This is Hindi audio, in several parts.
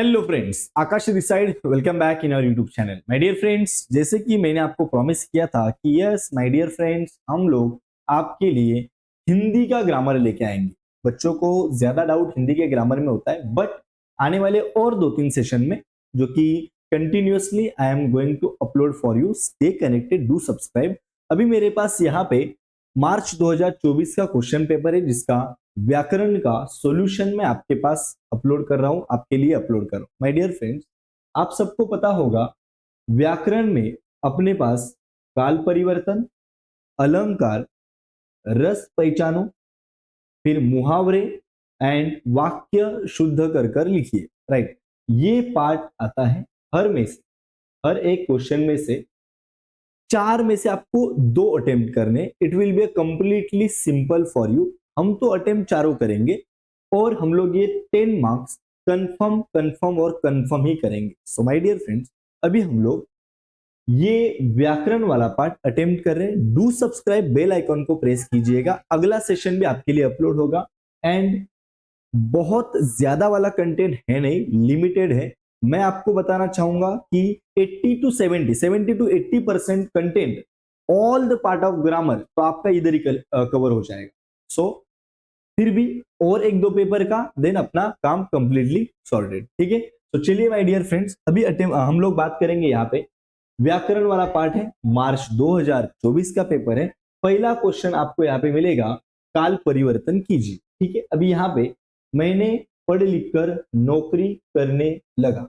Hello friends, Akash this side. Welcome back in our YouTube channel. My dear friends, जैसे कि मैंने आपको प्रॉमिस किया था कि यस माय डियर फ्रेंड्स, हम लोग आपके लिए हिंदी का ग्रामर लेके आएंगे। बच्चों को ज्यादा डाउट हिंदी के ग्रामर में होता है, बट आने वाले और 2-3 सेशन में जो कि continuously I am going to upload for you, stay connected, do subscribe. अभी मेरे पास यहाँ पे मार्च 2024 का क्वेश्चन पेपर है, जिसका व्याकरण का सॉल्यूशन मैं आपके पास अपलोड कर रहा हूं, आपके लिए अपलोड कर रहा हूं। माय डियर फ्रेंड्स, आप सबको पता होगा व्याकरण में अपने पास काल परिवर्तन, अलंकार, रस पहचानो, फिर मुहावरे एंड वाक्य शुद्ध कर कर लिखिए। राइट, ये पार्ट आता है हर में से, हर एक क्वेश्चन में से 4 में से आपको 2 अटेम्प्ट करने। It will be completely simple for you. हम तो अटेम्प्ट चारों करेंगे और हम लोग ये 10 मार्क्स कंफर्म कंफर्म और कंफर्म ही करेंगे। सो माय डियर फ्रेंड्स, अभी हम लोग ये व्याकरण वाला पार्ट अटेम्प्ट कर रहे हैं। डू सब्सक्राइब, बेल आइकॉन को प्रेस कीजिएगा। अगला सेशन भी आपके लिए अपलोड होगा एंड बहुत ज्यादा वाला कंटेंट है नहीं, लिमिटेड है। मैं आपको बताना चाहूंगा कि 80 to 70 to 80% content, all the part of grammar तो आपका इधर ही कवर हो जाएगा। सो फिर भी और 1-2 पेपर का, देन अपना काम कंप्लीटली सॉर्टेड। ठीक है, तो चलिए माय डियर फ्रेंड्स, अभी हम लोग बात करेंगे। यहाँ पे व्याकरण वाला पार्ट है, मार्च 2024 का पेपर है। पहला क्वेश्चन आपको यहाँ पे मिलेगा, काल परिवर्तन कीजिए। ठीक है, अभी यहाँ पे मैंने पढ़ लिख कर नौकरी करने लगा,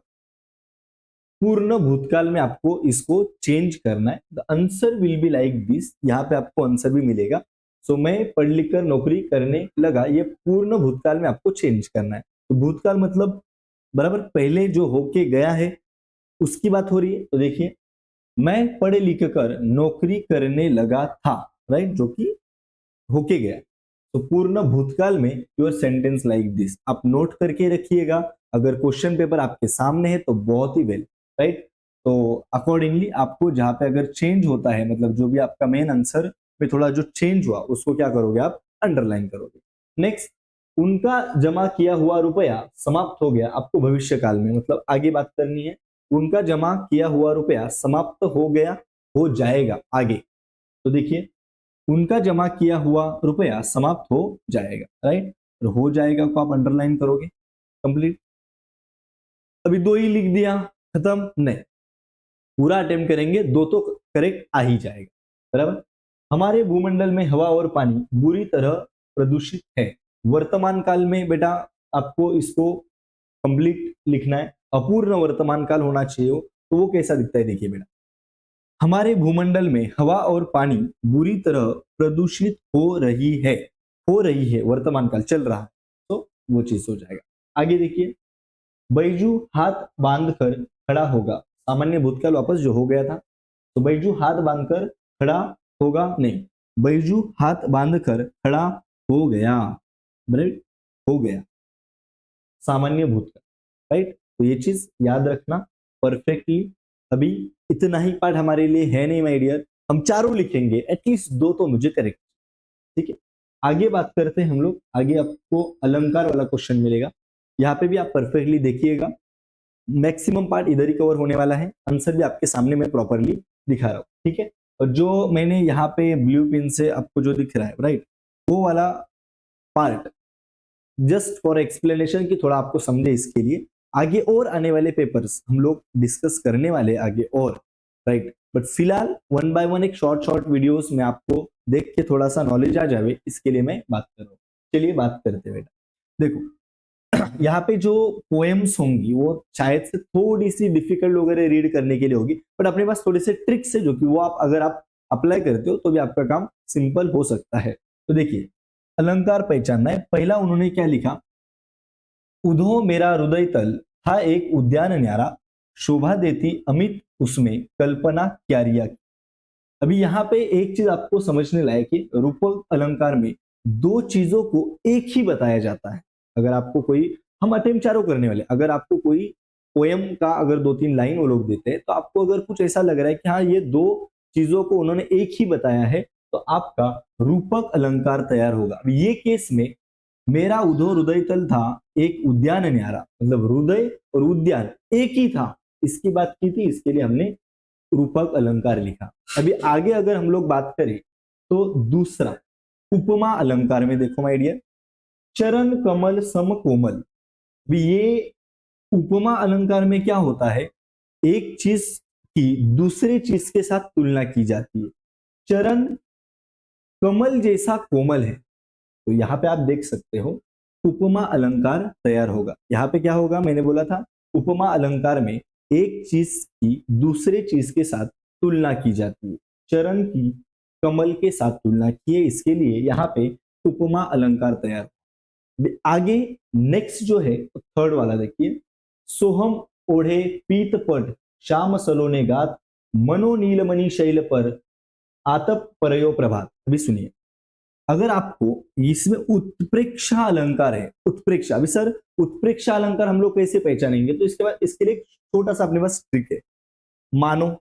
पूर्ण भूतकाल में आपको इसको चेंज करना है। The answer will be like this, यहाँ पे आपको आंसर भी मिलेगा। सो मैं पढ़ लिख कर नौकरी करने लगा, ये पूर्ण भूतकाल में आपको चेंज करना है। तो भूतकाल मतलब बराबर पहले जो होके गया है उसकी बात हो रही है। तो देखिए, मैं पढ़ लिख कर नौकरी करने लगा था, राइट, जो कि होके गया। तो पूर्ण भूतकाल में योर सेंटेंस लाइक दिस, आप नोट करके रखिएगा। अगर क्वेश्चन पेपर आपके सामने है तो बहुत ही वेल, राइट। तो अकॉर्डिंगली आपको जहां पे अगर चेंज होता है, मतलब जो भी आपका मेन आंसर में थोड़ा जो चेंज हुआ उसको क्या करोगे, आप अंडरलाइन करोगे। नेक्स्ट, उनका जमा किया हुआ रुपया समाप्त हो गया। आपको भविष्य काल में मतलब आगे बात करनी है। उनका जमा किया हुआ रुपया समाप्त हो गया, हो जाएगा आगे। तो देखिए, उनका जमा किया हुआ रुपया समाप्त हो जाएगा, राइट। और हो जाएगा को आप अंडरलाइन करोगे, कंप्लीट। अभी 2 ही लिख दिया, खत्म नहीं, पूरा अटेम्प्ट करेंगे, 2 तो करेक्ट आ ही जाएगा, बराबर। हमारे भूमंडल में हवा और पानी बुरी तरह प्रदूषित है। वर्तमान काल में बेटा आपको इसको कंप्लीट लिखना है, अपूर्ण वर्तमान काल होना चाहिए। तो वो कैसा दिखता है, देखिए बेटा, हमारे भूमंडल में हवा और पानी बुरी तरह प्रदूषित हो रही है, वर्तमान काल चल रहा है, तो वो चीज हो जाएगा। आगे देखिए, बैजू हाथ बांधकर खड़ा होगा। सामान्य भूतकाल वापस जो हो गया था, तो बैजू हाथ बांधकर खड़ा होगा नहीं, बैजू हाथ बांधकर खड़ा हो गया, राइट, हो गया, सामान्य भूतकाल, राइट। तो ये चीज याद रखना परफेक्टली। अभी इतना ही पार्ट हमारे लिए है नहीं माय डियर, हम चारों लिखेंगे, एटलीस्ट 2 तो मुझे करेक्ट। ठीक है, आगे बात करते हैं हम लोग। आगे आपको अलंकार वाला क्वेश्चन मिलेगा, यहाँ पे भी आप परफेक्टली देखिएगा। मैक्सिमम पार्ट इधर ही कवर होने वाला है, आंसर भी आपके सामने मैं प्रॉपरली दिखा रहा हूँ। ठीक है, और जो मैंने यहाँ पे ब्लू पिन से आपको जो दिख रहा है, राइट, वो वाला पार्ट जस्ट फॉर एक्सप्लेनेशन की थोड़ा आपको समझे, इसके लिए आगे और आने वाले पेपर्स हम लोग डिस्कस करने वाले आगे और, राइट। बट फिलहाल 1 बाय 1 एक शॉर्ट शॉर्ट वीडियोस में आपको देख के थोड़ा सा नॉलेज आ जाए, इसके लिए मैं बात कर रहा हूँ। चलिए बात करते हैं बेटा। देखो यहाँ पे जो पोएम्स होंगी वो शायद से थोड़ी सी डिफिकल्ट वगैरह रीड करने के लिए होगी, बट अपने पास थोड़े से ट्रिक्स है जो कि वो आप अगर आप अप्लाई करते हो तो भी आपका काम सिंपल हो सकता है। तो देखिए, अलंकार पहचानना है। पहला उन्होंने क्या लिखा, उधो मेरा हृदय तल था एक उद्यान न्यारा, शोभा देती अमित उसमें कल्पना क्यारिया की। अभी यहाँ पे एक चीज आपको समझने लायक है, रूपक अलंकार में 2 चीजों को एक ही बताया जाता है। अगर आपको कोई, हम अटेम्प्ट चारों करने वाले, अगर आपको कोई पोयम का अगर 2-3 लाइन वो लोग देते हैं, तो आपको अगर कुछ ऐसा लग रहा है कि हाँ ये 2 चीजों को उन्होंने एक ही बताया है, तो आपका रूपक अलंकार तैयार होगा। अब ये केस में मेरा उधो हृदय तल था एक उद्यान न्यारा, मतलब हृदय और उद्यान एक ही था, इसकी बात की थी, इसके लिए हमने रूपक अलंकार लिखा। अभी आगे अगर हम लोग बात करें तो दूसरा उपमा अलंकार में देखो माय डियर, चरण कमल सम कोमल। अभी ये उपमा अलंकार में क्या होता है, एक चीज की दूसरे चीज के साथ तुलना की जाती है। चरण कमल जैसा कोमल है, तो यहाँ पे आप देख सकते हो उपमा अलंकार तैयार होगा। यहाँ पे क्या होगा, मैंने बोला था उपमा अलंकार में एक चीज की दूसरे चीज के साथ तुलना की जाती है। चरण की कमल के साथ तुलना की है, इसके लिए यहाँ पे उपमा अलंकार तैयार। आगे नेक्स्ट जो है थर्ड वाला देखिए, सोहम ओढ़े पीत पट श्याम सलोने गात मनो नीलमणि शैल पर आतप परयो प्रभात। अभी सुनिए, अगर आपको इसमें उत्प्रेक्षा अलंकार है, उत्प्रेक्षा, अभी सर उत्प्रेक्षा अलंकार हम लोग कैसे पहचानेंगे, तो इसके बाद इसके लिए छोटा सा अपने पास ट्रिक है। मानो,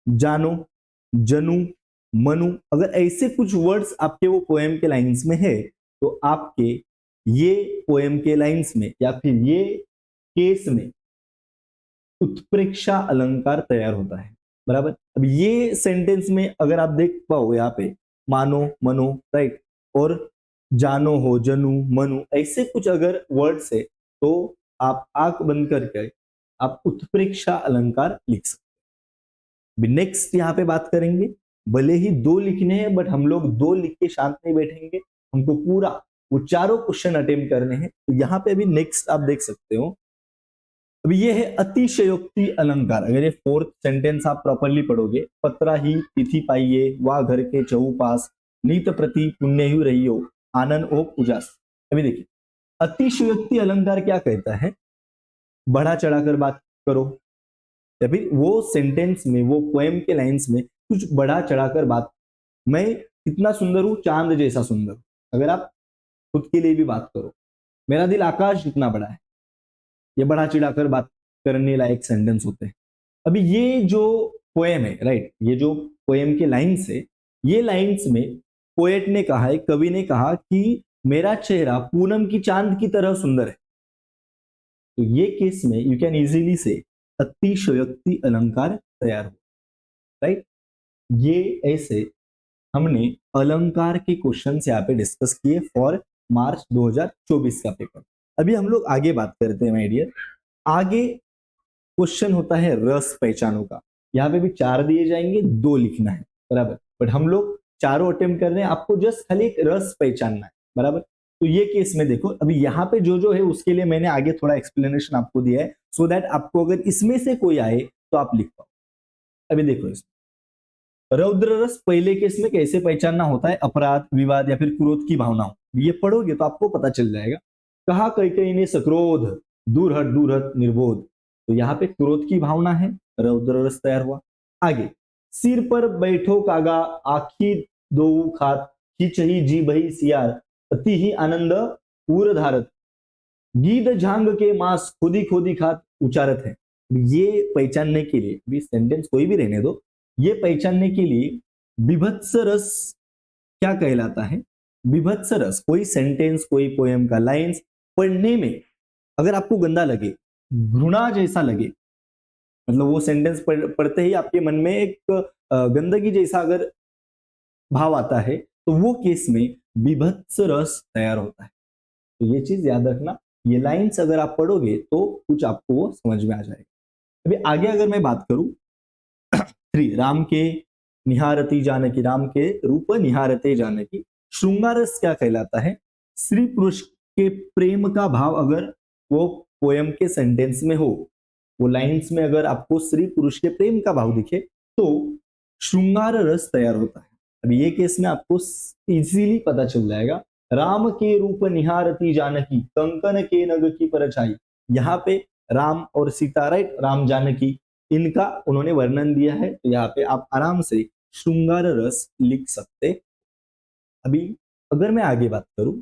जानो, जनु, मनु, अगर ऐसे कुछ वर्ड्स आपके वो पोएम के लाइंस में है तो आपके ये पोएम के लाइंस में या फिर ये केस में उत्प्रेक्षा अलंकार तैयार होता है, बराबर। अब ये सेंटेंस में अगर आप देख पाओ यहाँ पे मानो, मनो, राइट, और जानो हो, जनु, मनु, ऐसे कुछ अगर वर्ड्स है तो आप आंख बंद करके आप उत्प्रेक्षा अलंकार लिख सकते। नेक्स्ट यहाँ पे बात करेंगे, भले ही दो लिखने हैं बट हम लोग दो लिख के शांत नहीं बैठेंगे, हमको पूरा वो चारों क्वेश्चन अटेम्प्ट करने हैं। तो यहाँ पे अभी नेक्स्ट आप देख सकते हो, अब ये है अतिशयोक्ति अलंकार। अगर ये फोर्थ सेंटेंस आप प्रॉपरली पढ़ोगे, पत्रा ही तिथि पाइये वा घर के चौपास नीत प्रति पुण्य रहियो आनंद ओ उजास। अभी देखिए अतिशयोक्ति अलंकार क्या कहता है, बढ़ा चढ़ाकर बात करो, या फिर वो सेंटेंस में वो पोएम के लाइंस में कुछ बढ़ा चढ़ाकर बात, मैं कितना सुंदर हूं, चांद जैसा सुंदर। अगर आप खुद के लिए भी बात करो, मेरा दिल आकाश कितना बड़ा है, ये बढ़ा चढ़ाकर बात करने लायक सेंटेंस होते हैं। अभी ये जो पोएम है, राइट, ये जो पोएम के लाइंस है, ये लाइंस में पोएट ने कहा है, कवि ने कहा कि मेरा चेहरा पूनम की चांद की तरह सुंदर है। तो ये केस में यू कैन इजीली से अतिशयोक्ति अलंकार तैयार हो, राइट। ये ऐसे हमने अलंकार के क्वेश्चन यहाँ पे डिस्कस किए फॉर मार्च 2024 का पेपर। अभी हम लोग आगे बात करते हैं माय डियर। आगे क्वेश्चन होता है रस पहचानो का। यहाँ पे भी 4 दिए जाएंगे, 2 लिखना है, बराबर, बट हम लोग चारों अटेम्प्ट कर रहे हैं, आपको जस्ट खाली एक रस पहचानना है, बराबर। तो ये केस में देखो, अभी यहाँ पे जो जो है उसके लिए मैंने आगे थोड़ा एक्सप्लेनेशन आपको दिया है, सो दैट आपको अगर इसमें से कोई आए तो आप लिख पाओ। अभी देखो इसमें रौद्र रस पहले केस में कैसे पहचानना होता है, अपराध, विवाद या फिर क्रोध की भावनाओं, ये पढ़ोगे तो आपको पता चल जाएगा। कहा कैकेयी ने सक्रोध दूर हट निर्बोध, तो यहाँ पे क्रोध की भावना है, रौद्र रस तैयार हुआ। आगे सिर पर बैठो कागा आखी दो खात खींचही जी बही सियार अति ही आनंद पूर धारत गीद झांग के मांस खोदी खोदी खात उचारत है। ये पहचानने के लिए, भी सेंटेंस कोई भी रहने दो, ये पहचानने के लिए विभत्स रस क्या कहलाता है, विभत्स रस कोई सेंटेंस कोई पोएम का लाइंस पढ़ने में अगर आपको गंदा लगे, घृणा जैसा लगे, मतलब वो सेंटेंस पढ़ते ही आपके मन में एक गंदगी जैसा अगर भाव आता है, तो वो केस में विभत्स रस तैयार होता है। तो ये चीज याद रखना, ये लाइंस अगर आप पढ़ोगे तो कुछ आपको वो समझ में आ जाएगा। अभी आगे अगर मैं बात करूं 3 राम के निहारती जानकी, राम के रूप निहारते जानकी, श्रृंगार रस क्या कहलाता है, स्त्री पुरुष के प्रेम का भाव अगर वो पोएम के सेंटेंस में हो, वो लाइंस में अगर आपको स्त्री पुरुष के प्रेम का भाव दिखे तो श्रृंगार रस तैयार होता है। अभी ये केस में आपको इजीली पता चल जाएगा, राम के रूप निहारती जानकी कंकन के नग की परछाई, यहाँ पे राम और सीता, राइट, राम जानकी, इनका उन्होंने वर्णन दिया है, तो यहाँ पे आप आराम से श्रृंगार रस लिख सकते। अभी अगर मैं आगे बात करूं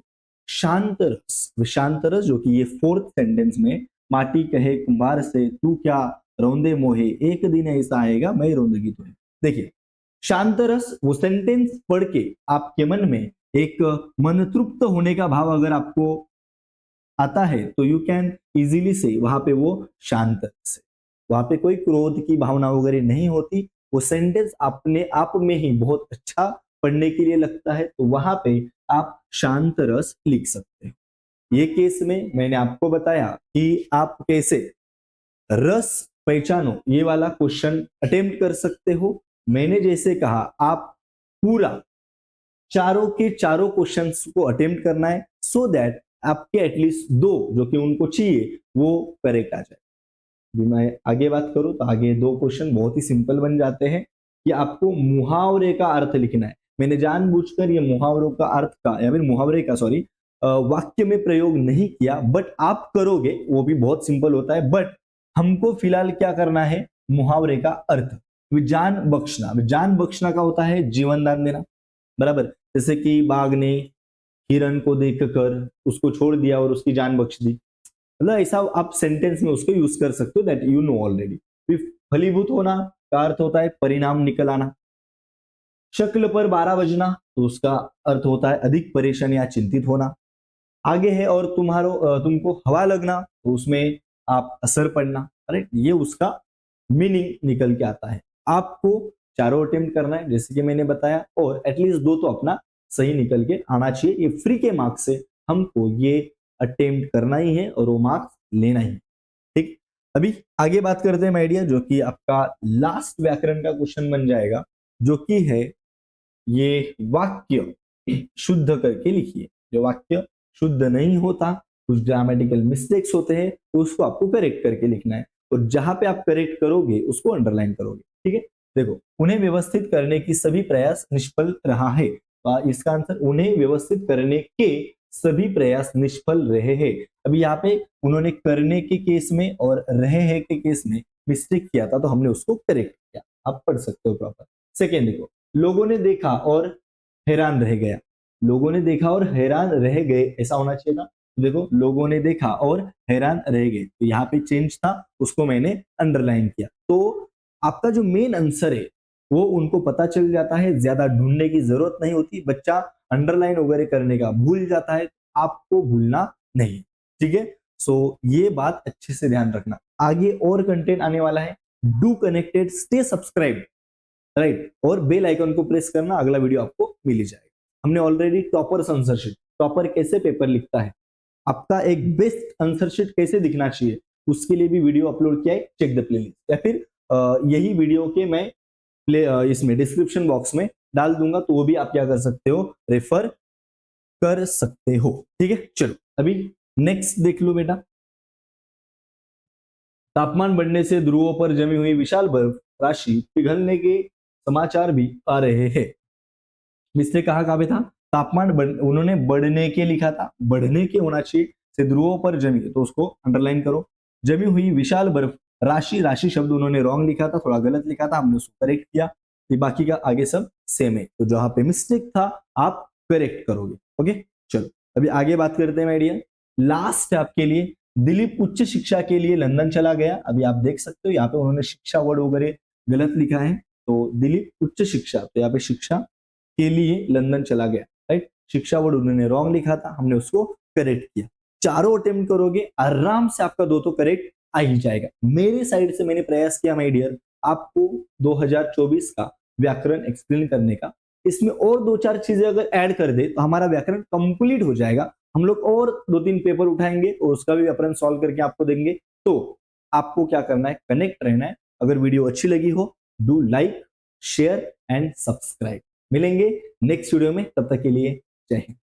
शांत रस, शांत रस जो कि ये 4th सेंटेंस में माटी कहे कुंभार से तू क्या रौंदे मोहे एक दिन ऐसा आएगा मैं रौंदगी तुझे। देखिए शांत रस वो सेंटेंस पढ़ के आपके मन में एक मन तृप्त होने का भाव अगर आपको आता है तो यू कैन इजीली से वहां पे वो शांत से, वहां पे कोई क्रोध की भावना वगैरह नहीं होती, वो सेंटेंस अपने आप में ही बहुत अच्छा पढ़ने के लिए लगता है, तो वहां पे आप शांत रस लिख सकते हैं। ये केस में मैंने आपको बताया कि आप कैसे रस पहचानो ये वाला क्वेश्चन अटेम्प्ट कर सकते हो। मैंने जैसे कहा आप पूरा चारों के चारों क्वेश्चंस को अटेम्प्ट करना है, सो दैट आपके एटलीस्ट दो जो कि उनको चाहिए वो करेक्ट आ जाए। अभी मैं आगे बात करूं तो आगे दो क्वेश्चन बहुत ही सिंपल बन जाते हैं कि आपको मुहावरे का अर्थ लिखना है। मैंने जानबूझकर ये मुहावरों का अर्थ का या फिर मुहावरे का सॉरी वाक्य में प्रयोग नहीं किया, बट आप करोगे वो भी बहुत सिंपल होता है। बट हमको फिलहाल क्या करना है, मुहावरे का अर्थ जान बख्शना। जान बख्शना का होता है जीवन दान देना, बराबर। जैसे कि बाघ ने हिरण को देखकर उसको छोड़ दिया और उसकी जान बख्श दी, मतलब ऐसा आप सेंटेंस में उसको यूज कर सकते हो, दैट यू नो ऑलरेडी। फलीभूत होना का अर्थ होता है परिणाम निकल आना। शक्ल पर 12 बजना तो उसका अर्थ होता है अधिक परेशान या चिंतित होना। आगे है और तुमको हवा लगना तो उसमें आप असर पड़ना, राइट, ये उसका मीनिंग निकल के आता है। आपको चारों अटेम्प्ट करना है जैसे कि मैंने बताया, और एटलीस्ट दो तो अपना सही निकल के आना चाहिए। ये फ्री के मार्क्स से हमको ये अटेम्प्ट करना ही है और वो मार्क्स लेना ही, ठीक। अभी आगे बात करते हैं माय डियर, जो कि आपका लास्ट व्याकरण का क्वेश्चन बन जाएगा, जो कि है ये वाक्य शुद्ध करके लिखिए। जो वाक्य शुद्ध नहीं होता, कुछ ग्रामेटिकल मिस्टेक्स होते हैं, तो उसको आपको करेक्ट करके लिखना है, और जहां पे आप करेक्ट करोगे उसको अंडरलाइन करोगे, ठीक है। देखो, उन्हें व्यवस्थित करने की सभी प्रयास निष्फल रहा है, तो इसका आंसर उन्हें व्यवस्थित करने के सभी प्रयास निष्फल रहे हैं। अभी यहाँ पे उन्होंने करने के केस में और रहे हैं के केस में मिस्टेक किया था, तो हमने उसको करेक्ट किया। आप पढ़ सकते हो प्रॉपर। सेकेंड देखो, लोगों ने देखा और हैरान रह गया। लोगों ने देखा और हैरान रह गए, ऐसा होना चाहिए था। देखो, लोगों ने देखा और हैरान रह गए, तो यहाँ पे चेंज था, उसको मैंने अंडरलाइन किया। तो आपका जो मेन आंसर है वो उनको पता चल जाता है, ज्यादा ढूंढने की जरूरत नहीं होती। बच्चा अंडरलाइन वगैरह करने का भूल जाता है, आपको भूलना नहीं, ठीक है। सो ये बात अच्छे से ध्यान रखना। आगे और कंटेंट आने वाला है। Do connected, stay subscribe, right, और बेल आइकन को प्रेस करना, अगला वीडियो आपको मिल ही जाएगा। हमने already topper answer sheet, topper कैसे पेपर लिखता है, आपका एक बेस्ट आंसर शीट कैसे दिखना चाहिए, उसके लिए भी वीडियो अपलोड किया है, चेक द प्लेलिस्ट, या फिर यही वीडियो के मैं इसमें डिस्क्रिप्शन बॉक्स में डाल दूंगा, तो वो भी आप क्या कर सकते हो, रेफर कर सकते हो, ठीक है। चलो अभी नेक्स्ट देख लो बेटा। तापमान बढ़ने से ध्रुवों पर जमी हुई विशाल बर्फ राशि पिघलने के समाचार भी आ रहे हैं। इसने कहा पे था उन्होंने बढ़ने के लिखा था, बढ़ने के होना चाहिए, से ध्रुवों पर जमी, तो उसको अंडरलाइन करो। जमी हुई विशाल बर्फ राशि, राशि शब्द उन्होंने रॉन्ग लिखा था, थोड़ा गलत लिखा था, हमने उसको करेक्ट किया। तो बाकी का आगे सब सेम है, तो जहां पे मिस्टेक था आप करेक्ट करोगे, ओके। चलो अभी आगे बात करते हैं आइडिया। लास्ट आपके लिए, दिलीप उच्च शिक्षा के लिए लंदन चला गया। अभी आप देख सकते हो यहाँ पे उन्होंने शिक्षा वर्ड वगैरह गलत लिखा है, तो दिलीप उच्च शिक्षा, तो यहाँ पे शिक्षा के लिए लंदन चला गया, राइट। शिक्षा वर्ड उन्होंने रॉन्ग लिखा था, हमने उसको करेक्ट किया। चारों अटेम्प्ट करोगे आराम से आपका दो तो करेक्ट आ ही जाएगा। मेरे साइड से मैंने प्रयास किया माय डियर आपको 2024 का व्याकरण एक्सप्लेन करने का। इसमें और दो चार चीजें अगर ऐड कर दे तो हमारा व्याकरण कंप्लीट हो जाएगा। हम लोग और दो तीन पेपर उठाएंगे और उसका भी व्याकरण सॉल्व करके आपको देंगे। तो आपको क्या करना है, कनेक्ट रहना है। अगर वीडियो अच्छी लगी हो, do like, share and subscribe. मिलेंगे नेक्स्ट वीडियो में, तब तक के लिए जय हिंद।